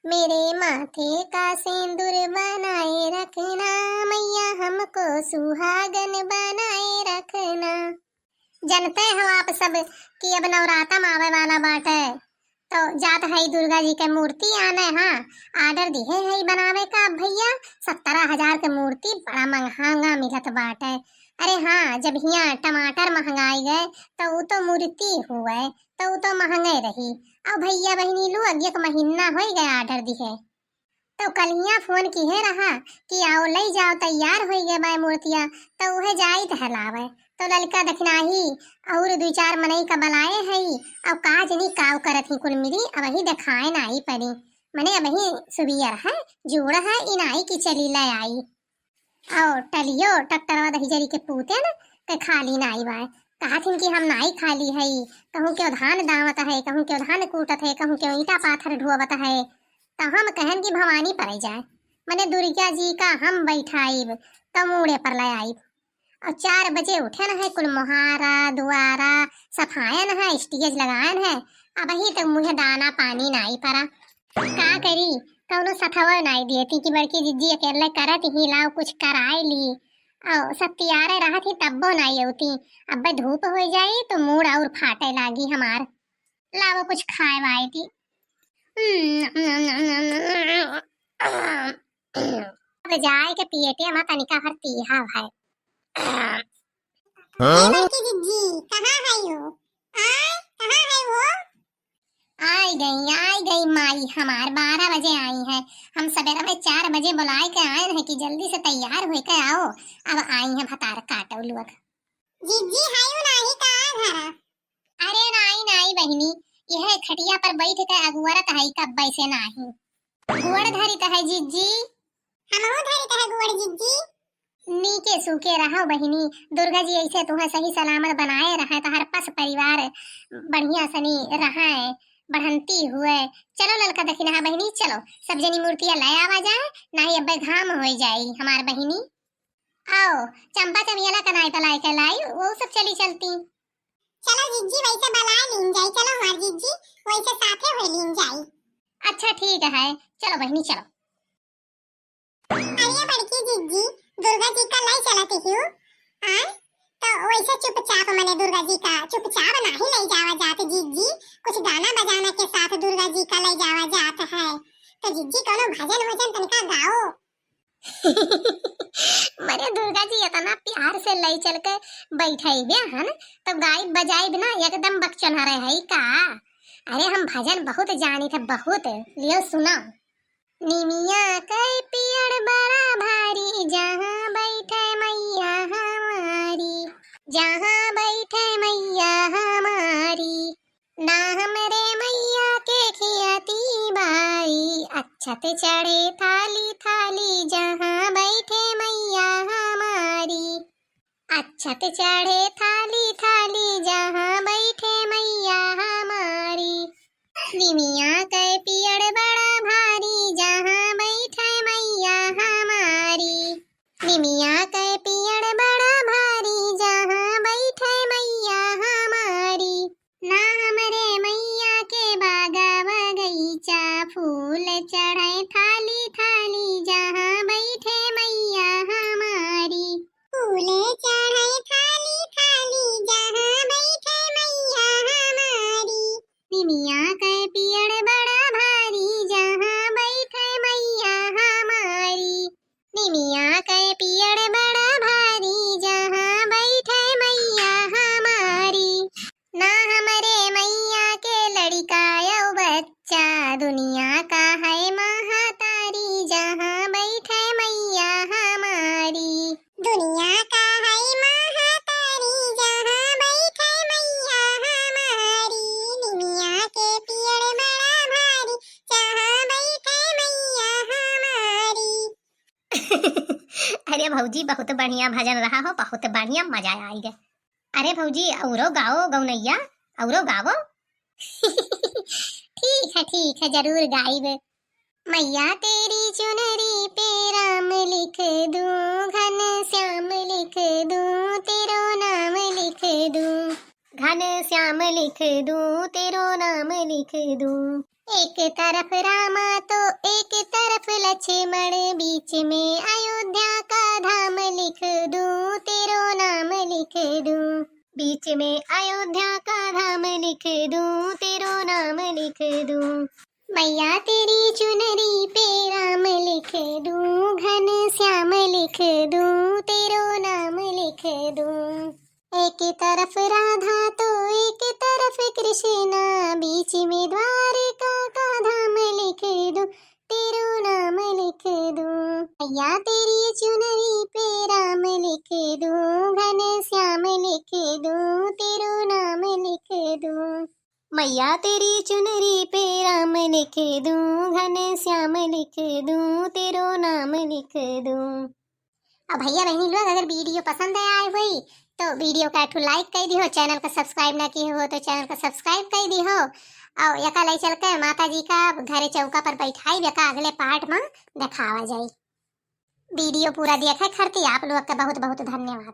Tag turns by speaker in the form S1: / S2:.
S1: मेरे माथे का सिंदूर बनाए रखना, मैया हमको सुहागन बनाए रखना। जानते हो आप सब कि अब नवरात्र आवे वाला बाटे, तो जात है दुर्गा जी के मूर्ति आने। हाँ, ऑर्डर दिए है बनावे का भैया। 17,000 के मूर्ति बड़ा महंगा मिलत बाटे। अरे हाँ, जब यहाँ टमाटर महंगाई गए तो वो तो मूर्ति हुए तो वो तो महंगे रही। अब भैया बहनी लोग एक महीना हो गए ऑर्डर दिए, तो कल यहाँ फोन किए रहा कि आओ ले जाओ, तैयार हो गए बाय मूर्तियाँ, तो वह जाई टहलावे। तो लड़का दखनाही और 2-4 मनई का बलाए है। अब काज नहीं काव करत ही कुल मिली, अब ही दिखाए ना आई पड़ी। मने अब ही सुबियर है, जोड़ है इनाई की चली ले आई। और टलियो टक्टरवा दही जरी के पूते न के खाली नाई बाय। कहा थी कि हम नाई खाली है, कहूँ क्यों धान दावत है, कहूँ क्यों धान कूटत है, कहूँ क्यों ईटा पाथर ढोवत है। तो हम कहन की भवानी पर जाए, मने दुर्गा जी का हम बैठाइब तो मूड़े पर ले आइब। और 4 बजे उठे न है, कुल मोहारा दुआरा सफायन है, स्टेज लगायन है। अब ही तक मुझे दाना पानी नाई परा, का करी कौनो सथवा नाई दिए कि बड़की जिज्जी अकेले करत ही लाओ कुछ कराए ली। और सब तैयारे रहा थी तब्बो नाई होती। अब धूप हो जाई तो मूड और फाटे लागी हमार। लाओ कुछ खाए वाए थी। अब जाए के पिएटे मा तनिका हर तीहा भाई। बड़की जिज्जी कहाँ है यो? कहाँ है वो? आई गई माई हमार 12 बजे आई है। हम सवेरे में 4 बजे बुलाए के आए हैं कि जल्दी से तैयार हो के आओ। अब आई हैं भतार काटो लोग। जिज्जी हायो नाही का घरा? अरे नाई बहिनी, यह खटिया पर बैठ के अगुवरत है कब बैसे नाही। गुड़ धरित है जिज्जी। हमहु धरित है गुड़ जिज्जी। नीके सूखे रहो बहिनी, दुर्गा जी ऐसे तुम्हें सही सलामत बनाए रहे तो हर पस परिवार बढ़िया सनी रहा बढ़ंती हुए। चलो ललका दखिना बहिनी, चलो सब जनी मूर्तियां ले आवा जाए, नहीं अब घाम हो जाई हमार बहिनी। आओ चंपा चमियाला कनाई तलाई के लाई, वो सब चली चलती। चलो जिज्जी वैसे बलाए लीन जाई, चलो हमार जिज्जी वैसे साथे होई लीन जाई। अच्छा ठीक है, चलो बहिनी चलो। अरे बड़की जिज्जी दुर्गा जी का लाई चलती हूँ। हाँ तो वैसे चुपचाप मने दुर्गा जी का चुपचाप नहीं ले जावा जात जिज्जी, कुछ गाना बजाना के साथ दुर्गा जी का ले जावा जात है। तो जिज्जी कोनो भजन वजन तनिका गाओ। मरे दुर्गा जी इतना प्यार से ले चल के बैठाई बे हन, तो गाय बजाई बिना एकदम बकचन हरे है का। अरे हम भजन बहुत जानी थे, बहुत लियो सुना। निमिया के पेड़ बड़ा भारी, जहाँ बैठे मैया हमारी, जहाँ बैठे मैया हमारी, ना हमरे मैया के खियाती बाई, अच्छत चढ़े थाली थाली, जहाँ बैठे मैया हमारी, अच्छत चढ़े थाली थाली, जहाँ बैठे मैया हमारी। निमिया के पेड़ बड़ा भारी, जहाँ बैठे मैया हमारी, निमिया के पेड़ बड़ा भारी, जहाँ बैठे मैया हमारी, ना हमरे मैया के बागा बगीचा, फूल चढ़े थाली थाली, जहाँ बैठे मैया हमारी, फूल चढ़े थाली थाली, जहाँ बैठे मैया हमारी, निमिया के पेड़ बड़ा भारी, जहाँ बैठे मैया हमारी, निमिया के पेड़ बड़ा भारी, जहाँ बैठे मैया हमारी, ना हमरे मैया के लड़का यो बच्चा, दुनिया का है महातारी, जहाँ बैठे मैया हमारी, दुनिया का है महातारी, जहाँ बैठे मैया हमारी, निमिया के पेड़ बड़ा भारी, जहाँ बैठे मैया हमारी। अरे भौजी बहुत बढ़िया भजन रहा हो, बहुत बढ़िया मजा आई गए। अरे भौजी औरो गाओ गौनैया, औरो गाओ। ठीक है जरूर गाइब। मैया तेरी चुनरी पे राम लिख दूं, घन श्याम लिख दूं, तेरो नाम लिख दूं, घन श्याम लिख दूं, तेरो नाम लिख दूं। एक तरफ रामा तो एक तरफ लक्ष्मण, बीच में अयोध्या का धाम लिख दूं, तेरो नाम लिख दूं। बीच में अयोध्या का धाम लिख दूं, तेरो नाम लिख दूं। मैया तेरी चुनरी पे राम लिख दूं, घन श्याम लिख दूं, तेरो नाम लिख दूं। एक तरफ राधा तो एक तरफ कृष्णा, बीच में द्वारिका का धाम लिख दूं, तेरो नाम लिख दूं। मैया तेरी चुनरी पे राम लिख दूं, घन श्याम लिख दूं, तेरो नाम लिख दूं। मैया तेरी चुनरी पे राम लिख दूं, घन श्याम लिख दूं, तेरो नाम लिख दूं। अब भैया बहनी लोग अगर वीडियो पसंद आए हुई तो वीडियो का एक लाइक कर दी हो, चैनल को सब्सक्राइब ना किए हो तो चैनल को सब्सक्राइब कर दी हो। और यका लई चल के माता जी का घरे चौका पर बैठाई यका अगले पार्ट में दिखावा जाई। वीडियो पूरा देखा खरती आप लोग का बहुत बहुत धन्यवाद।